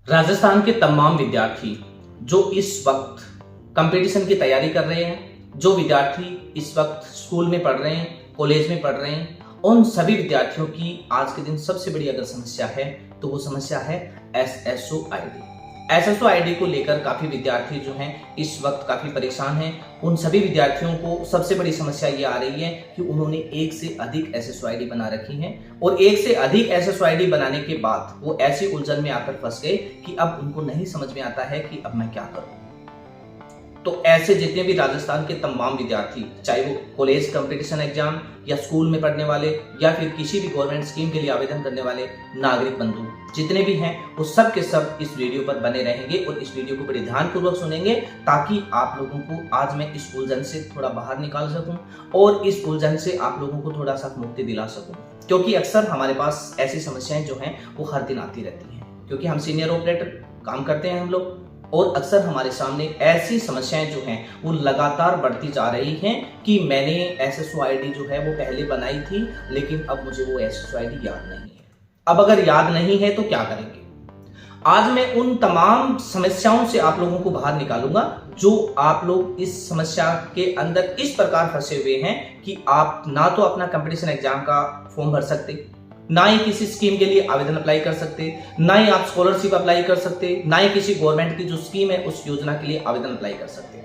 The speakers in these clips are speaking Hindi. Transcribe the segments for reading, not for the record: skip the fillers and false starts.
राजस्थान के तमाम विद्यार्थी जो इस वक्त कंपटीशन की तैयारी कर रहे हैं, जो विद्यार्थी इस वक्त स्कूल में पढ़ रहे हैं, कॉलेज में पढ़ रहे हैं, उन सभी विद्यार्थियों की आज के दिन सबसे बड़ी अगर समस्या है तो वो समस्या है एसएसओ आईडी। एसएसओ आईडी को लेकर काफी विद्यार्थी जो हैं इस वक्त काफी परेशान हैं। उन सभी विद्यार्थियों को सबसे बड़ी समस्या ये आ रही है कि उन्होंने एक से अधिक एसएसओ आईडी बना रखी है और एक से अधिक एसएसओ आईडी बनाने के बाद वो ऐसी उलझन में आकर फंस गए कि अब उनको नहीं समझ में आता है कि अब मैं क्या करूं। तो ऐसे जितने भी राजस्थान के तमाम विद्यार्थी, चाहे वो कॉलेज कंपटीशन एग्जाम या स्कूल में पढ़ने वाले या फिर किसी भी गवर्नमेंट स्कीम के लिए आवेदन करने वाले नागरिक बंधु जितने भी हैं, वो सब के सब इस वीडियो पर बने रहेंगे और इस वीडियो को बड़े ध्यानपूर्वक सुनेंगे ताकि आप लोगों को आज मैं इस उलझन से थोड़ा बाहर निकाल सकूं और इस उलझन से आप लोगों को थोड़ा सा मुक्ति दिला सकूं। क्योंकि अक्सर हमारे पास ऐसी समस्याएं जो हैं वो हर दिन आती रहती हैं, क्योंकि हम सीनियर ऑपरेटर काम करते हैं हम लोग, और अक्सर हमारे सामने ऐसी समस्याएं जो हैं वो लगातार बढ़ती जा रही हैं कि मैंने एसएसओ आईडी जो है वो पहले बनाई थी लेकिन अब मुझे वो एसएसओ आईडी याद नहीं है। अब अगर याद नहीं है तो क्या करेंगे? आज मैं उन तमाम समस्याओं से आप लोगों को बाहर निकालूंगा जो आप लोग इस समस्या के अंदर इस प्रकार फंसे हुए हैं कि आप ना तो अपना कंपटीशन एग्जाम का फॉर्म भर सकते, ना ही किसी स्कीम के लिए आवेदन अप्लाई कर सकते, ना ही आप स्कॉलरशिप अप्लाई कर सकते, ना ही किसी गवर्नमेंट की जो स्कीम है उस योजना के लिए आवेदन अप्लाई कर सकते।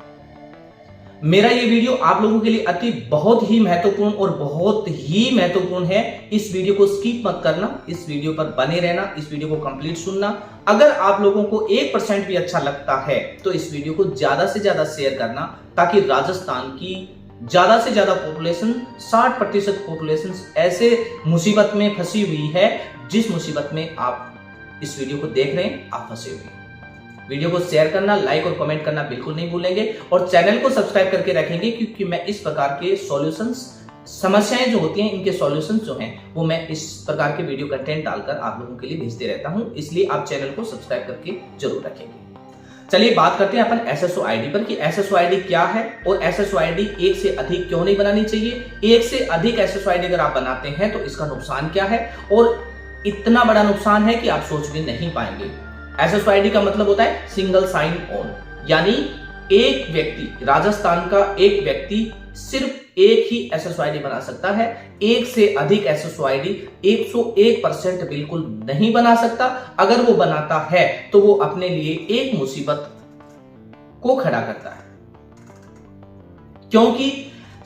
मेरा ये वीडियो आप लोगों के लिए बहुत ही महत्वपूर्ण और बहुत ही महत्वपूर्ण है। इस वीडियो को स्किप मत करना, इस वीडियो पर बने रहना, इस वीडियो को कंप्लीट सुनना। अगर आप लोगों को 1% भी अच्छा लगता है तो इस वीडियो को ज्यादा से ज्यादा शेयर करना ताकि राजस्थान की ज्यादा से ज्यादा पॉपुलेशन, 60% पॉपुलेशन ऐसे मुसीबत में फंसी हुई है जिस मुसीबत में आप इस वीडियो को देख रहे हैं, आप फंसे हुए हैं। वीडियो को शेयर करना, लाइक और कमेंट करना बिल्कुल नहीं भूलेंगे और चैनल को सब्सक्राइब करके रखेंगे क्योंकि मैं इस प्रकार के सॉल्यूशंस, समस्याएं जो होती हैं इनके सॉल्यूशंस जो हैं वो मैं इस प्रकार के वीडियो कंटेंट डालकर आप लोगों के लिए भेजते रहता हूं, इसलिए आप चैनल को सब्सक्राइब करके जरूर रखेंगे। चलिए बात करते हैं अपन एसएसओ आईडी पर कि एसएसओ आईडी क्या है और एसएसओ आईडी एक से अधिक क्यों नहीं बनानी चाहिए। एक से अधिक एसएसओ आईडी अगर आप बनाते हैं तो इसका नुकसान क्या है, और इतना बड़ा नुकसान है कि आप सोच भी नहीं पाएंगे। एसएसओ आईडी का मतलब होता है सिंगल साइन ऑन, यानी एक व्यक्ति, राजस्थान का एक व्यक्ति सिर्फ एक ही एसएसओ आईडी बना सकता है। एक से अधिक एसएसओ आईडी 101% बिल्कुल नहीं बना सकता। अगर वो बनाता है तो वो अपने लिए एक मुसीबत को खड़ा करता है, क्योंकि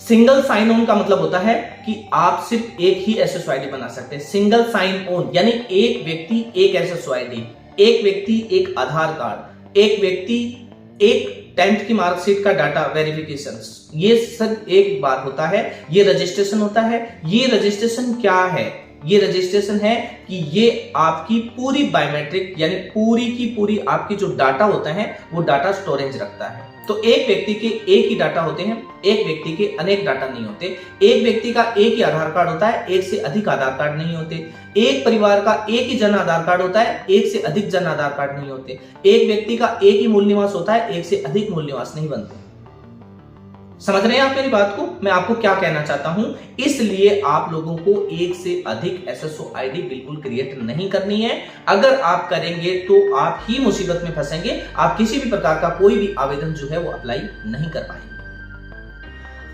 सिंगल साइन ऑन का मतलब होता है कि आप सिर्फ एक ही एसएसओ आईडी बना सकते हैं। सिंगल साइन ऑन यानी एक व्यक्ति एक एसएसओ आईडी, एक व्यक्ति एक आधार कार्ड, एक व्यक्ति एक 10th की मार्कशीट का डाटा वेरिफिकेशन, ये सब एक बार होता है। ये रजिस्ट्रेशन होता है। ये रजिस्ट्रेशन क्या है? ये रजिस्ट्रेशन है कि ये आपकी पूरी बायोमेट्रिक यानी पूरी की पूरी आपकी जो डाटा होता है वो डाटा स्टोरेज रखता है। तो एक व्यक्ति के एक ही डाटा होते हैं, एक व्यक्ति के अनेक डाटा नहीं होते। एक व्यक्ति का एक ही आधार कार्ड होता है, एक से अधिक आधार कार्ड नहीं होते। एक परिवार का एक ही जन आधार कार्ड होता है, एक से अधिक जन आधार कार्ड नहीं होते। एक व्यक्ति का एक ही मूल निवास होता है, एक से अधिक मूल निवास नहीं बनते। समझ रहे हैं आप मेरी बात को? मैं आपको क्या कहना चाहता हूं। इसलिए आप लोगों को एक से अधिक एसएसओ आईडी बिल्कुल क्रिएट नहीं करनी है। अगर आप करेंगे तो आप ही मुसीबत में फंसेंगे। आप किसी भी प्रकार का कोई भी आवेदन जो है वो अप्लाई नहीं कर पाएंगे।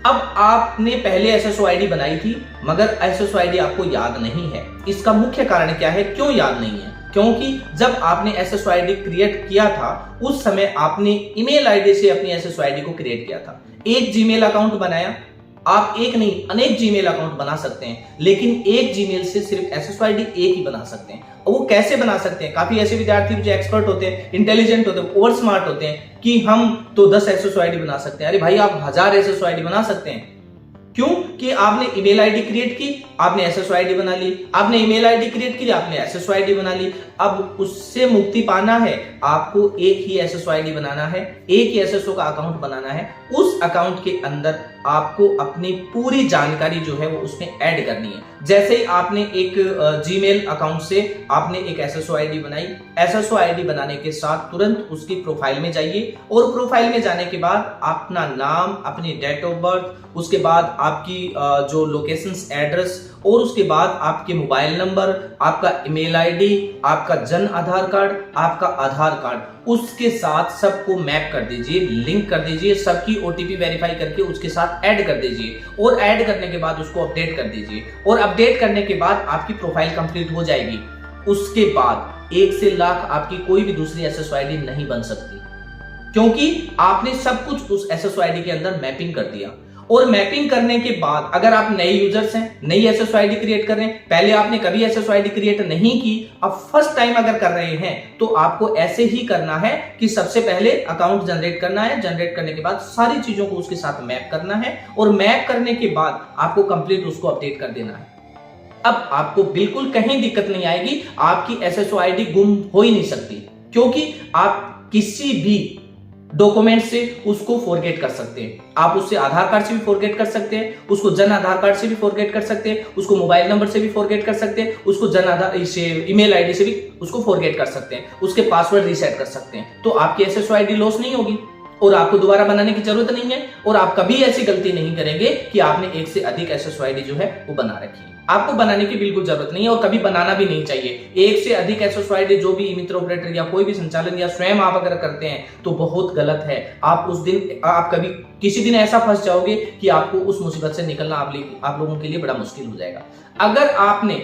अब आपने पहले एसएसओ आईडी बनाई थी मगर एसएसओ आईडी आपको याद नहीं है। इसका मुख्य कारण क्या है, क्यों याद नहीं है? क्योंकि जब आपने एसएसओ आईडी क्रिएट किया था उस समय आपने ईमेल आईडी से अपनी एसएसओ आईडी को क्रिएट किया था। एक जीमेल अकाउंट बनाया। आप एक नहीं अनेक जीमेल अकाउंट बना सकते हैं, लेकिन एक जीमेल से सिर्फ एसएसओ आईडी एक ही बना सकते हैं। और वो कैसे बना सकते हैं? काफी ऐसे विद्यार्थी जो एक्सपर्ट होते हैं, इंटेलिजेंट होते हैं, ओवर स्मार्ट होते हैं कि हम तो 10 एसएसओ आईडी बना सकते हैं। अरे भाई, आप 1000 एसएसओ आईडी बना सकते हैं। क्यों? कि आपने ईमेल आईडी क्रिएट की, आपने एसएसओ आईडी बना ली, आपने ईमेल आईडी क्रिएट की, आपने एसएसओ आईडी बना ली। अब उससे मुक्ति पाना है, आपको एक ही एसएसओ आईडी बनाना है, एक ही एसएसओ का अकाउंट बनाना है। उस अकाउंट के अंदर आपको अपनी पूरी जानकारी जो है वो उसमें ऐड करनी है। जैसे ही आपने एक जीमेल अकाउंट से आपने एक एसएसओ आईडी बनाई, एसएसओ आईडी बनाने के साथ तुरंत उसकी प्रोफाइल में जाइए और प्रोफाइल में जाने के बाद अपना नाम, अपनी डेट ऑफ बर्थ, उसके बाद आपकी जो लोकेशंस, एड्रेस और उसके बाद आपके मोबाइल नंबर, आपका ईमेल आईडी, आपका जन आधार कार्ड, आपका आधार कार्ड, उसके साथ सबको मैप कर दीजिए, लिंक कर दीजिए, सबकी ओटीपी वेरीफाई करके उसके साथ ऐड कर दीजिए और ऐड करने के बाद उसको अपडेट कर दीजिए और अपडेट करने के बाद आपकी प्रोफाइल कंप्लीट हो जाएगी। उसके बाद 1 से लाख आपकी कोई भी दूसरी एसएसओ आईडी नहीं बन सकती, क्योंकि आपने सब कुछ उस एसएसओ आईडी के अंदर मैपिंग कर दिया। और मैपिंग करने के बाद अगर आप नए यूजर्स हैं, नई एसएसओ आईडी क्रिएट कर रहे हैं, पहले आपने कभी एसएसओ आईडी क्रिएट नहीं की, अब फर्स्ट टाइम अगर कर रहे हैं, तो आपको ऐसे ही करना है कि सबसे पहले अकाउंट जनरेट करना है। जनरेट करने के बाद सारी चीजों को उसके साथ मैप करना है और मैप करने के बाद आपको कंप्लीट उसको अपडेट कर देना है। अब आपको बिल्कुल कहीं दिक्कत नहीं आएगी, आपकी एसएसओ आईडी गुम हो ही नहीं सकती, क्योंकि आप किसी भी डॉक्यूमेंट से उसको फॉरगेट कर सकते हैं। आप उससे आधार कार्ड से भी फॉरगेट कर सकते हैं, उसको जन आधार कार्ड से भी फॉरगेट कर सकते हैं, उसको मोबाइल नंबर से भी फॉरगेट कर सकते हैं, उसको जन आधार से ईमेल आईडी से भी उसको फॉरगेट कर सकते हैं, उसके पासवर्ड रीसेट कर सकते हैं। तो आपकी एसएसओ आईडी लॉस नहीं होगी और आपको दोबारा बनाने की जरूरत नहीं है और आप कभी ऐसी गलती नहीं करेंगे कि आपने 1 से अधिक एसएसओ आईडी जो है वो बना रखी है। आपको बनाने की बिल्कुल जरूरत नहीं है और कभी बनाना भी नहीं चाहिए। 1 से अधिक एसएसओ आईडी जो भी ई मित्र ऑपरेटर या कोई भी संचालन या स्वयं आप अगर करते हैं तो बहुत गलत है। आप उस दिन, आप कभी किसी दिन ऐसा फंस जाओगे कि आपको उस मुसीबत से निकलना आप लोगों के लिए बड़ा मुश्किल हो जाएगा। अगर आपने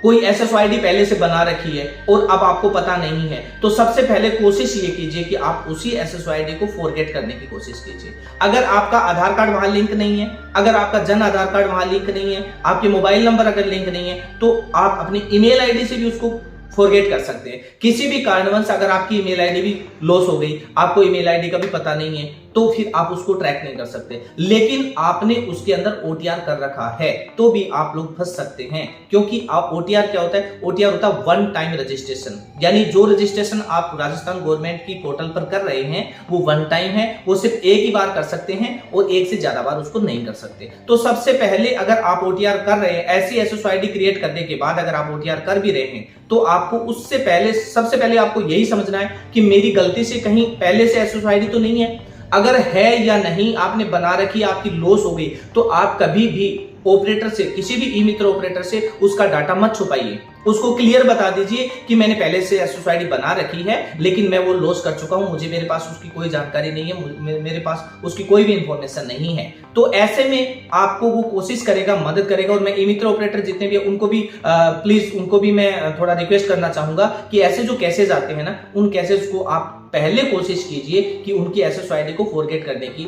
कोई एसएसओ आईडी पहले से बना रखी है और अब आपको पता नहीं है, तो सबसे पहले कोशिश ये कीजिए कि आप उसी एसएसओ आईडी को फॉरगेट करने की कोशिश कीजिए। अगर आपका आधार कार्ड वहां लिंक नहीं है, अगर आपका जन आधार कार्ड वहां लिंक नहीं है, आपके मोबाइल नंबर अगर लिंक नहीं है, तो आप अपनी ईमेल आईडी से भी उसको फॉरगेट कर सकते हैं। किसी भी कारणवश अगर आपकी ईमेल आईडी भी लॉस हो गई, आपको ईमेल आईडी का भी पता नहीं है, तो फिर आप उसको ट्रैक नहीं कर सकते। लेकिन आपने उसके अंदर ओटीआर कर रखा है तो भी आप लोग फंस सकते हैं, क्योंकि आप ओटीआर क्या होता है? ओटीआर होता है वन टाइम रजिस्ट्रेशन, यानी जो रजिस्ट्रेशन आप राजस्थान गवर्नमेंट की पोर्टल पर कर रहे हैं वो वन टाइम है, वो सिर्फ एक ही बार कर सकते हैं और एक से ज्यादा बार उसको नहीं कर सकते। तो सबसे पहले अगर आप ओटीआर कर रहे हैं, ऐसी एसएसओ आईडी क्रिएट करने के बाद अगर आप ओटीआर कर भी रहे हैं, तो आपको उससे पहले, सबसे पहले आपको यही समझना है कि मेरी गलती से कहीं पहले से एसएसओ आईडी तो नहीं है। अगर है या नहीं आपने बना रखी, आपकी लॉस हो गई, तो आप कभी भी ऑपरेटर से, किसी भी ई मित्र ऑपरेटर से उसका डाटा मत छुपाइए। उसको क्लियर बता दीजिए कि मैंने पहले से एसएसओ आईडी बना रखी है, लेकिन मैं वो लॉस कर चुका हूं, मुझे, मेरे पास उसकी कोई जानकारी नहीं है, मेरे पास उसकी कोई भी इंफॉर्मेशन नहीं है। तो ऐसे में आपको वो कोशिश करेगा, मदद करेगा। और मैं ई मित्र ऑपरेटर जितने भी उनको भी प्लीज, उनको भी मैं थोड़ा रिक्वेस्ट करना चाहूंगा कि ऐसे जो कैसेज आते हैं ना, उन कैसेज को आप पहले कोशिश कीजिए कि उनकी एसएसओ आईडी को फॉरगेट करने की,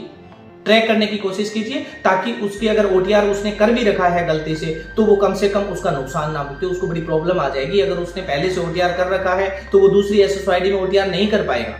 ट्रैक करने की कोशिश कीजिए, ताकि उसकी अगर ओटीआर उसने कर भी रखा है गलती से, तो वो कम से कम उसका नुकसान ना भुगते। उसको बड़ी प्रॉब्लम आ जाएगी। अगर उसने पहले से ओटीआर कर रखा है तो वो दूसरी एसएसओ आईडी में ओटीआर नहीं कर पाएगा,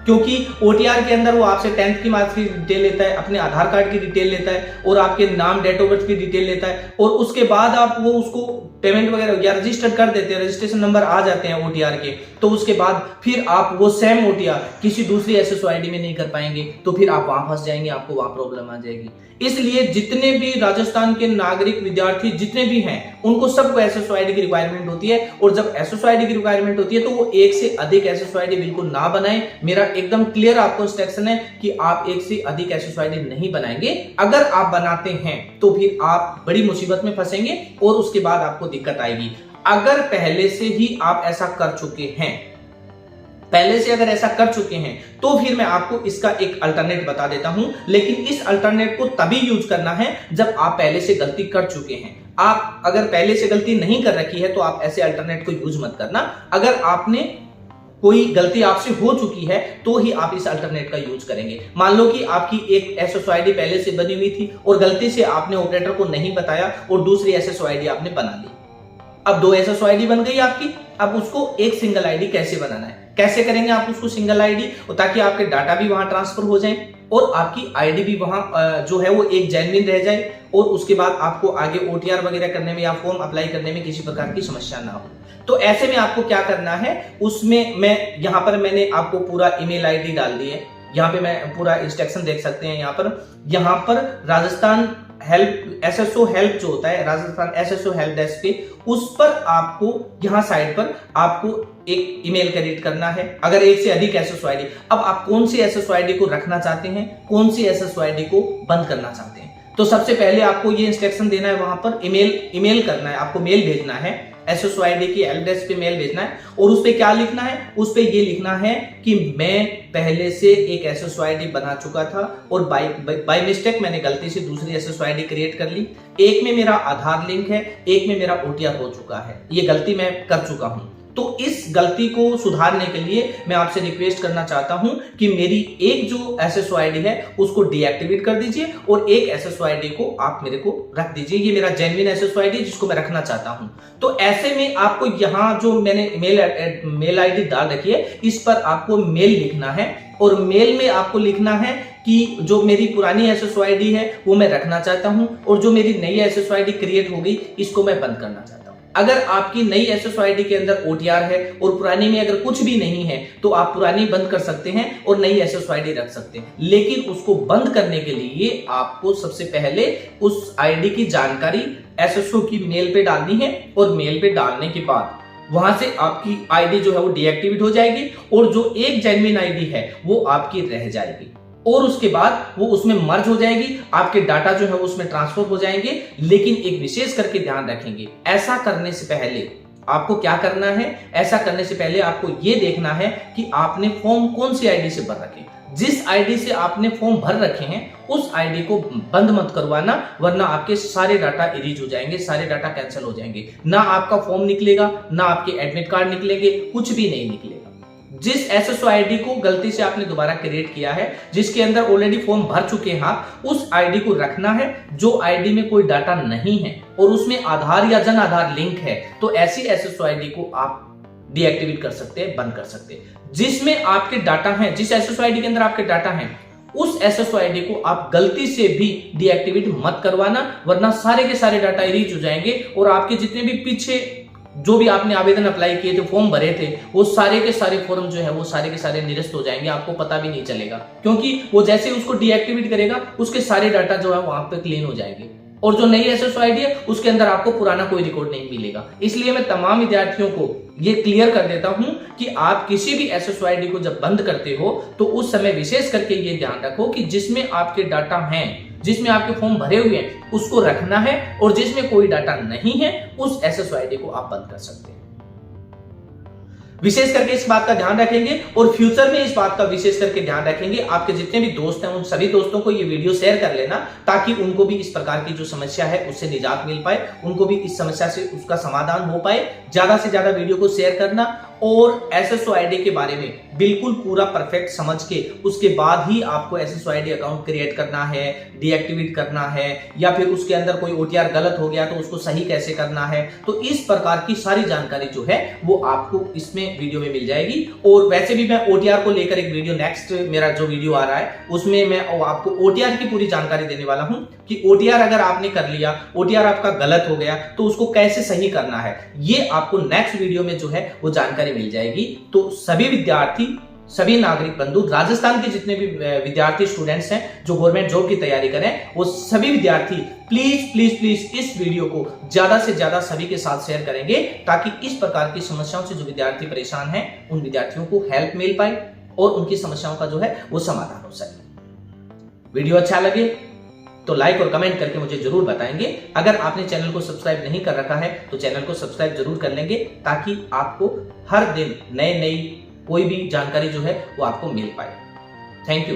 क्योंकि ओटीआर के अंदर वो आपसे 10th की मार्क्स की डिटेल लेता है, अपने आधार कार्ड की डिटेल लेता है और आपके नाम, डेट ऑफ बर्थ की डिटेल लेता है, और उसके बाद आप वो उसको पेमेंट वगैरह या रजिस्टर कर देते हैं, रजिस्ट्रेशन नंबर आ जाते हैं ओटीआर के, तो उसके बाद फिर आप वो सेम ओटीआर किसी दूसरी एसएसओ आईडी में नहीं कर पाएंगे, तो फिर आप वहां फंस जाएंगे, आपको वहां प्रॉब्लम आ जाएगी। इसलिए जितने भी राजस्थान के नागरिक, विद्यार्थी जितने भी हैं, उनको सबको एसएसओ आईडी की रिक्वायरमेंट होती है, और जब एसएसओ आईडी की रिक्वायरमेंट होती है तो वो 1 से अधिक एसएसओ आईडी बिल्कुल ना बनाएं। मेरा एकदम क्लियर आपको इंस्ट्रक्शन है कि आप 1 से अधिक एसएसओ आईडी नहीं बनाएंगे। अगर आप बनाते हैं तो फिर आप बड़ी मुसीबत में फंसेंगे और उसके बाद आपको दिक्कत आएगी। अगर पहले से ही आप ऐसा कर चुके हैं, पहले से अगर ऐसा कर चुके हैं, तो फिर मैं आपको इसका एक अल्टरनेट बता देता हूं। लेकिन इस अल्टरनेट को तभी यूज करना है जब आप पहले से गलती कर चुके हैं। आप अगर पहले से गलती नहीं कर रखी है तो आप ऐसे अल्टरनेट को यूज मत करना। अगर आपने कोई गलती आपसे हो चुकी है तो ही आप इस अल्टरनेट का यूज करेंगे। मान लो कि आपकी एक एसएसओ आईडी पहले से बनी हुई थी और गलती से आपने ऑपरेटर को नहीं बताया और दूसरी एसएसओ आईडी आपने बना ली। अब 2 एसएसओ आईडी बन गई आपकी। अब उसको एक सिंगल आईडी कैसे बनाना है, कैसे करेंगे आप उसको सिंगल आईडी, ताकि आपके डाटा भी वहां ट्रांसफर हो जाए और आपकी आईडी भी वहां जो है वो एक जेन्युइन रह जाए, और उसके बाद आपको आगे ओटीआर वगैरह करने में या फॉर्म अप्लाई करने में किसी प्रकार की समस्या ना हो। तो ऐसे में आपको क्या करना है, उसमें मैं यहाँ पर मैंने आपको पूरा ईमेल आईडी डाल दी है। यहाँ पे मैं पूरा इंस्ट्रक्शन देख सकते हैं। यहाँ पर राजस्थान हेल्प, एसएसओ हेल्प जो होता है, राजस्थान एसएसओ हेल्प डेस्क पे, उस पर आपको यहाँ साइड पर आपको एक ईमेल क्रिएट करना है। अगर 1 से अधिक एसएसओ आईडी, अब आप कौन सी एसएसओ आईडी को रखना चाहते हैं, कौन सी एसएसओ आईडी को बंद करना चाहते हैं, तो सबसे पहले आपको ये इंस्ट्रक्शन देना है, वहां पर ईमेल करना है, आपको मेल भेजना है, SSOID की हेल्प डेस्क पे मेल भेजना है। और उस पे क्या लिखना है, उस पे ये लिखना है कि मैं पहले से एक SSOID बना चुका था और बाय मिस्टेक मैंने गलती से दूसरी SSOID क्रिएट कर ली। एक में मेरा आधार लिंक है, एक में मेरा OTR हो चुका है, ये गलती मैं कर चुका हूं। तो इस गलती को सुधारने के लिए मैं आपसे रिक्वेस्ट करना चाहता हूं कि मेरी एक जो SSOID है उसको डीएक्टिवेट कर दीजिए और एक SSOID को आप मेरे को रख दीजिए। ये मेरा जेन्युइन SSOID है जिसको मैं रखना चाहता हूं। तो ऐसे में आपको यहां जो मैंने मेल ID डाल रखी है, इस पर आपको मेल लिखना है और मेल में आपको लिखना है कि जो मेरी पुरानी SSOID है वो मैं रखना चाहता हूं और जो मेरी नई SSOID क्रिएट हो गई इसको मैं बंद करना चाहता हूं। अगर आपकी नई SSOID के अंदर OTR है और पुरानी में अगर कुछ भी नहीं है तो आप पुरानी बंद कर सकते हैं और नई SSOID रख सकते हैं। लेकिन उसको बंद करने के लिए आपको सबसे पहले उस ID की जानकारी SSO की मेल पे डालनी है और मेल पे डालने के बाद वहां से आपकी ID जो है वो डीएक्टिवेट हो जाएगी और जो एक जेन्युइन ID है वो आपकी रह जाएगी और उसके बाद वो उसमें मर्ज हो जाएगी, आपके डाटा जो है उसमें ट्रांसफर हो जाएंगे। लेकिन एक विशेष करके ध्यान रखेंगे, ऐसा करने से पहले आपको क्या करना है, ऐसा करने से पहले आपको ये देखना है कि आपने फॉर्म कौन सी ID से भर रखे। जिस ID से आपने फॉर्म भर रखे हैं उस ID को बंद मत करवाना, वरना आपके सारे डाटा इरेज हो जाएंगे, सारे डाटा कैंसिल हो जाएंगे। ना आपका फॉर्म निकलेगा, ना आपके एडमिट कार्ड निकलेंगे, कुछ भी नहीं निकलेगा। जिस SSOID को गलती से आपने दोबारा क्रिएट किया है, जिसके अंदर ऑलरेडी फॉर्म भर चुके हैं आप, उस ID को रखना है। जो ID में कोई डाटा नहीं है और उसमें आधार या जन आधार लिंक है तो ऐसी SSOID को आप डीएक्टिवेट कर सकते हैं, बंद कर सकते हैं। जिसमें आपके डाटा हैं, जिस SSOID के अंदर आपके डाटा हैं, उस SSOID को आप गलती से भी डीएक्टिवेट मत करवाना, वरना सारे के सारे डाटा इरेज हो जाएंगे और आपके जितने भी पीछे जो भी आपने आवेदन अप्लाई किए थे, फॉर्म भरे थे, वो सारे के सारे फॉर्म जो है वो सारे के सारे निरस्त हो जाएंगे, आपको पता भी नहीं चलेगा। क्योंकि वो जैसे उसको डीएक्टिवेट करेगा उसके सारे डाटा जो है वहां पे क्लीन हो जाएंगे और जो नई SSOID है उसके अंदर आपको पुराना कोई रिकॉर्ड नहीं मिलेगा। इसलिए मैं तमाम विद्यार्थियों को ये क्लियर कर देता हूं कि आप किसी भी SSOID को जब बंद करते हो तो उस समय विशेष करके ये ध्यान रखो कि जिसमें आपके डाटा हैं, जिसमें आपके फॉर्म भरे हुए हैं, उसको रखना है और जिसमें कोई डाटा नहीं है उस SSOID को आप बंद कर सकते हैं। विशेष करके इस बात का ध्यान रखेंगे और फ्यूचर में इस बात का विशेष करके ध्यान रखेंगे। आपके जितने भी दोस्त हैं उन सभी दोस्तों को ये वीडियो शेयर कर लेना ताकि उनको भी इस प्रकार की जो समस्या है उससे निजात मिल पाए, उनको भी इस समस्या से उसका समाधान हो पाए। ज्यादा से ज्यादा वीडियो को शेयर करना और SSOID के बारे में बिल्कुल पूरा परफेक्ट समझ के उसके बाद ही आपको SSOID अकाउंट क्रिएट करना है, डीएक्टिवेट करना है, या फिर उसके अंदर कोई OTR गलत हो गया तो उसको सही कैसे करना है। तो इस प्रकार की सारी जानकारी जो है वो आपको इसमें वीडियो में मिल जाएगी। और वैसे भी मैं OTR को लेकर एक वीडियो, नेक्स्ट मेरा जो वीडियो आ रहा है उसमें मैं आपको OTR की पूरी जानकारी देने वाला हूं कि OTR अगर आपने कर लिया, OTR आपका गलत हो गया तो उसको कैसे सही करना है, ये आपको नेक्स्ट वीडियो में जो है वो जानकारी मिल जाएगी। तो सभी विद्यार्थी, सभी नागरिक बंधु, राजस्थान के जितने भी विद्यार्थी स्टूडेंट्स हैं जो गवर्नमेंट जॉब की तैयारी करें, वो सभी विद्यार्थी प्लीज प्लीज प्लीज इस वीडियो को ज्यादा से ज्यादा सभी के साथ शेयर करेंगे ताकि इस प्रकार की समस्याओं से जो विद्यार्थी परेशान हैं उन विद्यार्थियों को हेल्प मिल पाए और उनकी समस्याओं का जो है वो समाधान हो सके। वीडियो अच्छा लगे तो लाइक और कमेंट करके मुझे जरूर बताएंगे। अगर आपने चैनल को सब्सक्राइब नहीं कर रखा है तो चैनल को सब्सक्राइब जरूर कर लेंगे ताकि आपको हर दिन नई कोई भी जानकारी जो है वो आपको मिल पाए। Thank you.